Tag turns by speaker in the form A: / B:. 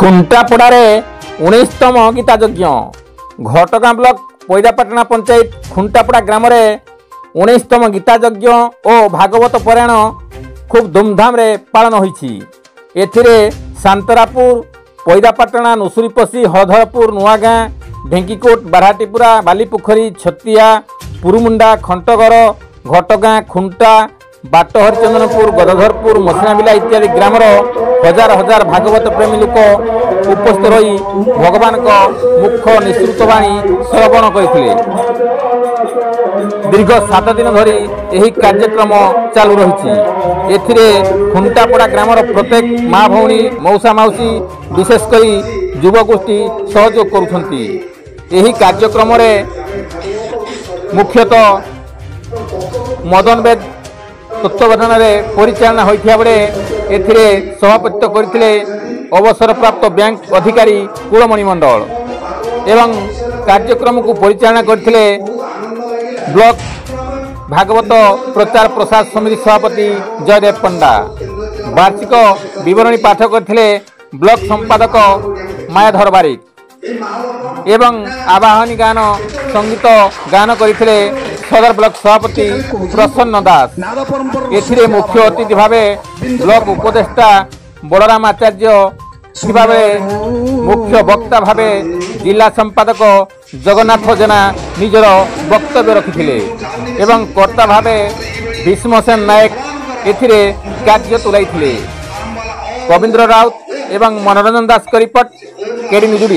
A: खुंटापड़ारे 19तम गीता यज्ञ घटगां ब्लॉक पैदापाटना पंचायत खुंटापड़ा ग्राम 19तम गीता यज्ञ और भागवत पारायण खूब धूमधाम रे पालन होईछि। एथिरे सांतरापुर पैदापाटना नुसुरीपसी हरधरपुर नुआगाँ ढेंकीकोट बारहाटीपुरा बालीपोखरी छतिया पुरुमुंडा खंटगर घटगां खुंटा बाट हरिचंदनपुर गदाधरपुर मसिनाबिला इत्यादि ग्राम हजार हजार भागवत प्रेमी लोक उपस्थित रही भगवान का मुख्य निश्रुतवाणी श्रवण करते। दीर्घ 7 दिन धरी यही कार्यक्रम चालू रही। एथिरे खुंटापड़ा ग्रामर प्रत्येक माँ भौणी मौसा मौसी विशेषकर युवगोष्ठी सहयोग करुछंती। यही कार्यक्रम मुख्यतः मदन बेद तत्वावधान परिचालना होता बेले एथिरे सभापतित्व करथिले अवसरप्राप्त बैंक अधिकारी कुलमणि मंडल एवं कार्यक्रम को परिचालना करथिले ब्लॉक भागवत प्रचार प्रसार समिति सभापति जयदेव पंडा। वार्षिक विवरणी पाठ करथिले ब्लॉक संपादक मायाधर बारिक एवं आवाहनी गान संगीत गान करथिले सदर ब्लॉक सभापति प्रसन्न दास। एथिरे मुख्य अतिथि भावे ब्लॉक उपदेष्टा बलराम आचार्य मुख्य वक्ता भावे जिला संपादक जगन्नाथ जेना निजर वक्तव्य रखिथिले एवं कर्ता भावे भीष्मसेन नायक एथिरे कार्य तुलाइथिले। कविंद्र राउत एवं मनोरंजन दास का रिपोर्ट केडी न्यूज।